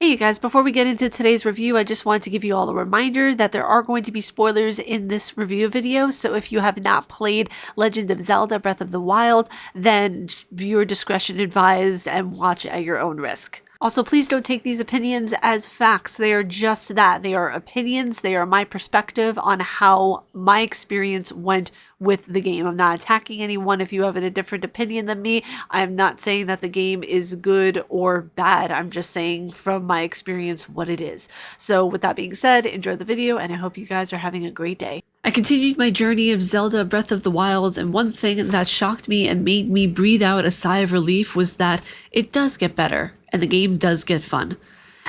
Hey guys, before we get into today's review, I just wanted to give you all a reminder that there are going to be spoilers in this review video. So if you have not played Legend of Zelda Breath of the Wild, then just viewer discretion advised and watch at your own risk. Also, please don't take these opinions as facts. They are just that. They are opinions. They are my perspective on how my experience went with the game. I'm not attacking anyone if you have a different opinion than me. I'm not saying that the game is good or bad. I'm just saying from my experience what it is. So with that being said, enjoy the video and I hope you guys are having a great day. I continued my journey of Zelda Breath of the Wild, and one thing that shocked me and made me breathe out a sigh of relief was that it does get better, and the game does get fun.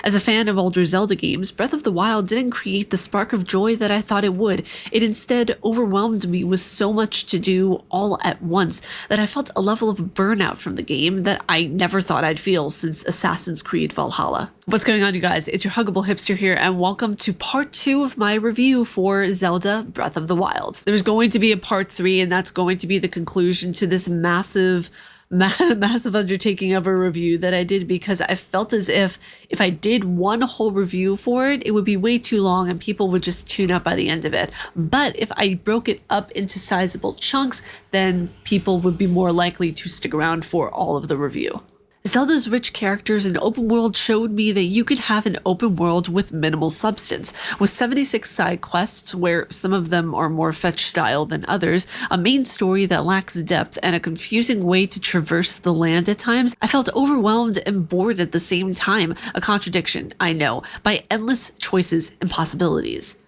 As a fan of older Zelda games, Breath of the Wild didn't create the spark of joy that I thought it would. It instead overwhelmed me with so much to do all at once that I felt a level of burnout from the game that I never thought I'd feel since Assassin's Creed Valhalla. What's going on, you guys? It's your huggable hipster here, and welcome to part 2 of my review for Zelda Breath of the Wild. There's going to be a part 3, and that's going to be the conclusion to this massive undertaking of a review that I did, because I felt as if I did one whole review for it, it would be way too long and people would just tune up by the end of it. But if I broke it up into sizable chunks, then people would be more likely to stick around for all of the review. Zelda's rich characters and open world showed me that you could have an open world with minimal substance, with 76 side quests where some of them are more fetch style than others, a main story that lacks depth, and a confusing way to traverse the land at times. I felt overwhelmed and bored at the same time, a contradiction, I know, by endless choices and possibilities.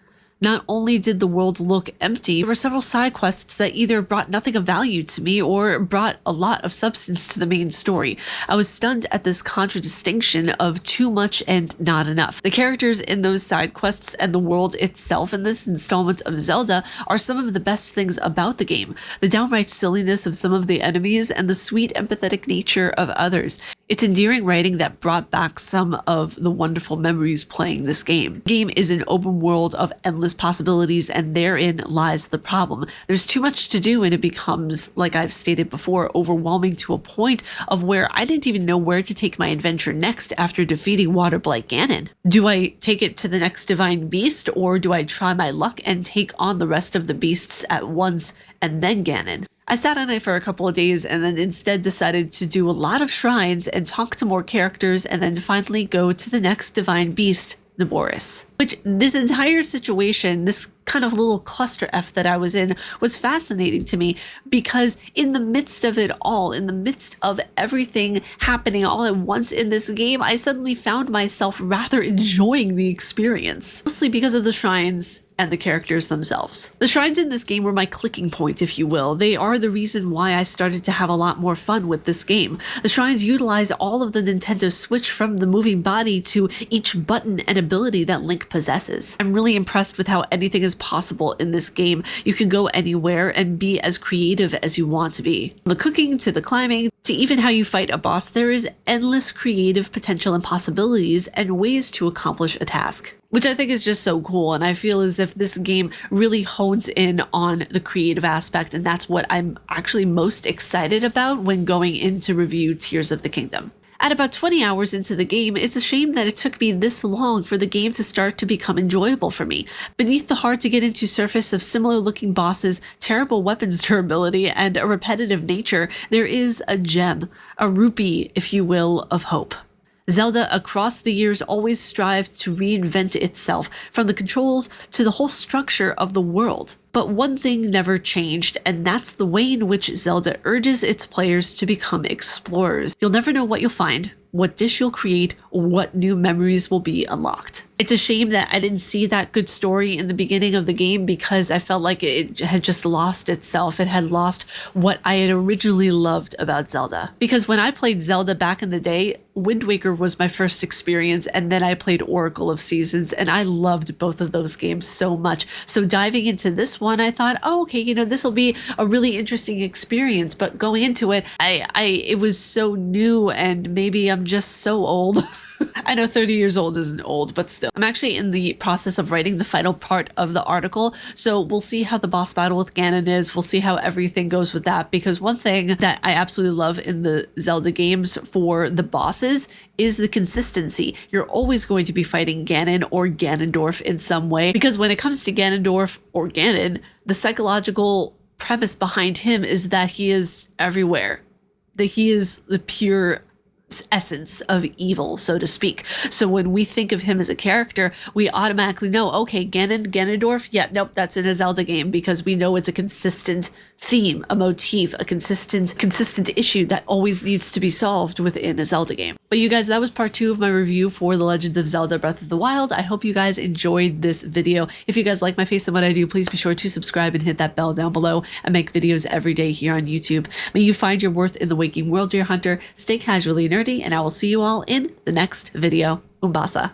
Not only did the world look empty, there were several side quests that either brought nothing of value to me or brought a lot of substance to the main story. I was stunned at this contradistinction of too much and not enough. The characters in those side quests and the world itself in this installment of Zelda are some of the best things about the game. The downright silliness of some of the enemies and the sweet empathetic nature of others. It's endearing writing that brought back some of the wonderful memories playing this game. The game is an open world of endless possibilities, and therein lies the problem. There's too much to do, and it becomes, like I've stated before, overwhelming to a point of where I didn't even know where to take my adventure next after defeating Water Blight Ganon. Do I take it to the next divine beast, or do I try my luck and take on the rest of the beasts at once and then Ganon? I sat on it for a couple of days and then instead decided to do a lot of shrines and talk to more characters and then finally go to the next divine beast, Naboris. Which, this entire situation, this kind of little cluster F that I was in, was fascinating to me, because in the midst of it all, in the midst of everything happening all at once in this game, I suddenly found myself rather enjoying the experience, mostly because of the shrines and the characters themselves. The shrines in this game were my clicking point, if you will. They are the reason why I started to have a lot more fun with this game. The shrines utilize all of the Nintendo Switch, from the moving body to each button and ability that Link possesses. I'm really impressed with how anything is possible in this game. You can go anywhere and be as creative as you want to be. From the cooking to the climbing to even how you fight a boss, there is endless creative potential and possibilities and ways to accomplish a task, which I think is just so cool. And I feel as if this game really hones in on the creative aspect, and that's what I'm actually most excited about when going in to review Tears of the Kingdom. At about 20 hours into the game, it's a shame that it took me this long for the game to start to become enjoyable for me. Beneath the hard to get into surface of similar looking bosses, terrible weapons durability, and a repetitive nature, there is a gem, a rupee, if you will, of hope. Zelda across the years always strived to reinvent itself, from the controls to the whole structure of the world. But one thing never changed, and that's the way in which Zelda urges its players to become explorers. You'll never know what you'll find, what dish you'll create, what new memories will be unlocked. It's a shame that I didn't see that good story in the beginning of the game, because I felt like it had just lost itself. It had lost what I had originally loved about Zelda. Because when I played Zelda back in the day, Wind Waker was my first experience, and then I played Oracle of Seasons, and I loved both of those games so much. So diving into this one, I thought, oh, okay, you know, this will be a really interesting experience. But going into it, it was so new, and maybe I'm just so old. I know 30 years old isn't old, but still. I'm actually in the process of writing the final part of the article, so we'll see how the boss battle with Ganon is. We'll see how everything goes with that, because one thing that I absolutely love in the Zelda games for the bosses is the consistency. You're always going to be fighting Ganon or Ganondorf in some way, because when it comes to Ganondorf or Ganon, the psychological premise behind him is that he is everywhere, that he is the pure essence of evil, so to speak. So when we think of him as a character, we automatically know, okay, Ganondorf, yeah, nope, that's in a Zelda game, because we know it's a consistent theme, a motif, a consistent issue that always needs to be solved within a Zelda game. But you guys, that was part 2 of my review for The Legend of Zelda Breath of the Wild. I hope you guys enjoyed this video. If you guys like my face and what I do, please be sure to subscribe and hit that bell down below. I make videos every day here on YouTube. May you find your worth in the waking world, dear hunter. Stay casually nerdy, and I will see you all in the next video. Umbasa.